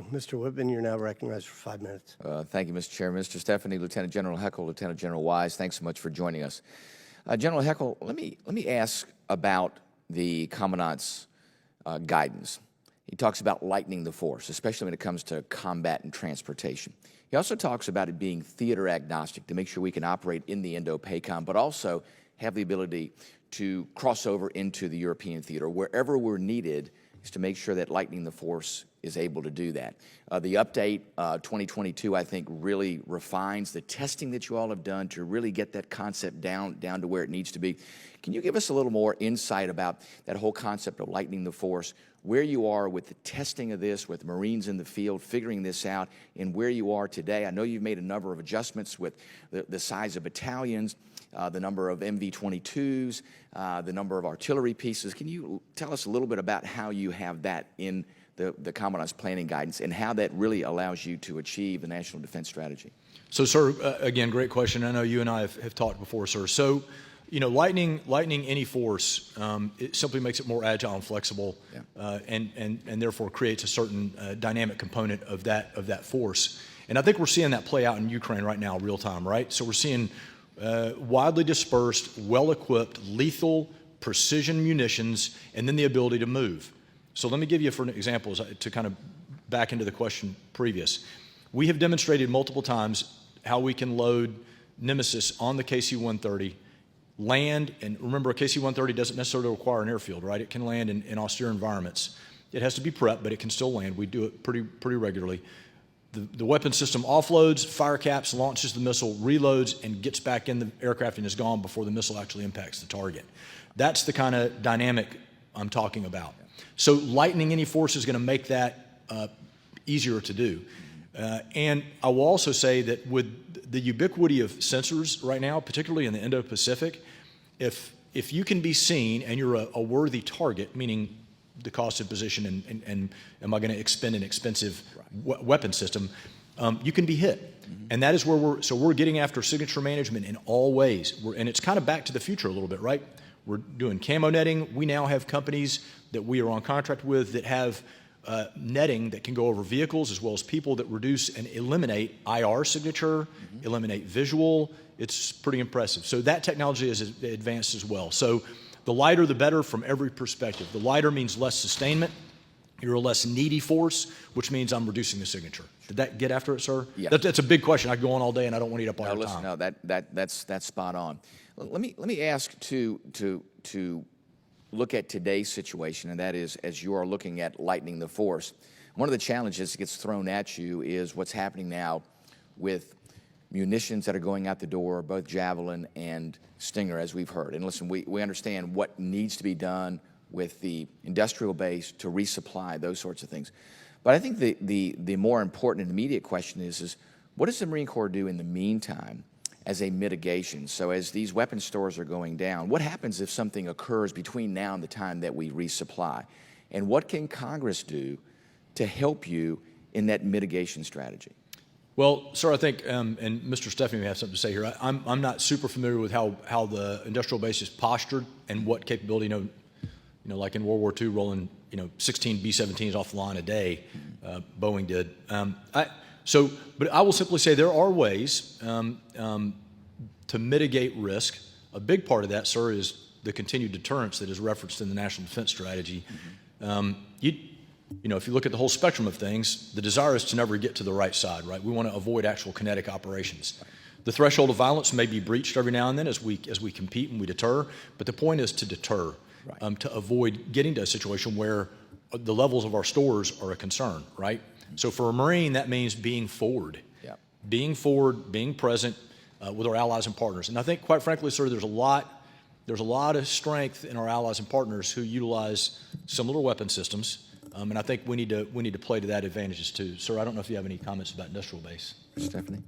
Mr. Wittman, you're now recognized for 5 minutes. Thank you, Mr. Chair. Mr. Stephanie, Lieutenant General Heckel, Lieutenant General Wise, thanks so much for joining us. General Heckel, let me ask about the Commandant's guidance. He talks about lightening the force, especially when it comes to combat and transportation. He also talks about it being theater agnostic to make sure we can operate in the Indo-PACOM, but also have the ability to cross over into the European theater. Wherever we're needed is to make sure that lightening the force is able to do that. The update 2022, I think, really refines the testing that you all have done to really get that concept down to where it needs to be. Can you give us a little more insight about that whole concept of lightening the force, where you are with the testing of this, with Marines in the field, figuring this out, and where you are today? I know you've made a number of adjustments with the size of battalions, the number of MV-22s, the number of artillery pieces. Can you tell us a little bit about how you have that in the Commandant's planning guidance and how that really allows you to achieve the National Defense Strategy? So, sir, again, great question. I know you and I have talked before, sir. So, you know, lightening any force, it simply makes it more agile and flexible, and therefore creates a certain dynamic component of that force. And I think we're seeing that play out in Ukraine right now, real time, right? So we're seeing widely dispersed, well-equipped, lethal, precision munitions, and then the ability to move. So let me give you, for an example, to kind of back into the question previous. We have demonstrated multiple times how we can load Nemesis on the KC-130, land, and remember, a KC-130 doesn't necessarily require an airfield, right? It can land in austere environments. It has to be prepped, but it can still land. We do it pretty regularly. The weapon system offloads, fire caps, launches the missile, reloads, and gets back in the aircraft and is gone before the missile actually impacts the target. That's the kind of dynamic I'm talking about. So lightening any force is going to make that easier to do. And I will also say that with the ubiquity of sensors right now, particularly in the Indo-Pacific, if you can be seen and you're a worthy target, meaning the cost of position and am I going to expend an expensive weapon system, you can be hit. And that is where we're getting after signature management in all ways. And it's kind of back to the future a little bit, right? We're doing camo netting. We now have companies that we are on contract with that have netting that can go over vehicles as well as people that reduce and eliminate IR signature, eliminate visual. It's pretty impressive. So that technology is advanced as well. So the lighter the better from every perspective. The lighter means less sustainment. You're a less needy force, which means I'm reducing the signature. Did that get after it, sir? Yeah. That's a big question. I could go on all day and I don't want to eat up all your time. No, that's spot on. Let me ask to look at today's situation, and that is, as you are looking at lightening the force, one of the challenges that gets thrown at you is what's happening now with munitions that are going out the door, both Javelin and Stinger, as we've heard. And listen, we understand what needs to be done with the industrial base to resupply, those sorts of things. But I think the more important and immediate question is what does the Marine Corps do in the meantime as a mitigation? So as these weapon stores are going down, what happens if something occurs between now and the time that we resupply? And what can Congress do to help you in that mitigation strategy? Well, sir, I think, and Mr. Stephanie may have something to say here. I'm not super familiar with how the industrial base is postured and what capability, you know, like in World War II, rolling 16 B-17s off the line a day, Boeing did. But I will simply say there are ways to mitigate risk. A big part of that, sir, is the continued deterrence that is referenced in the National Defense Strategy. If you look at the whole spectrum of things, the desire is to never get to the right side, right? We want to avoid actual kinetic operations. The threshold of violence may be breached every now and then as we compete and we deter, but the point is to deter, to avoid getting to a situation where the levels of our stores are a concern, right? So for a Marine, that means being forward, being present with our allies and partners. And I think, quite frankly, sir, there's a lot of strength in our allies and partners who utilize similar weapon systems, and I think we need to play to that advantages too. Sir, I don't know if you have any comments about industrial base. Stephanie?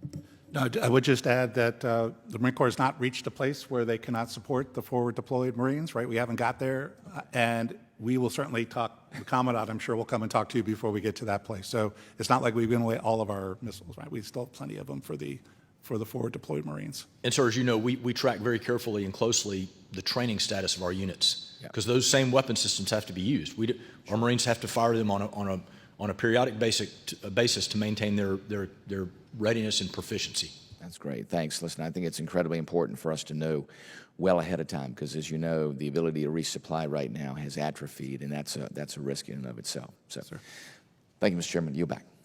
No, I would just add that the Marine Corps has not reached a place where they cannot support the forward deployed Marines, right? We haven't got there, and we will certainly talk, the Commandant, I'm sure, will come and talk to you before we get to that place. So it's not like we've given away all of our missiles, right? We still have plenty of them for the forward deployed Marines. And sir, as you know, we track very carefully and closely the training status of our units because those same weapon systems have to be used. Our Marines have to fire them on on a periodic basis to maintain their readiness and proficiency. That's great. Thanks. Listen, I think it's incredibly important for us to know well ahead of time because, as you know, the ability to resupply right now has atrophied, and that's a risk in and of itself. So, thank you, Mr. Chairman. You're back.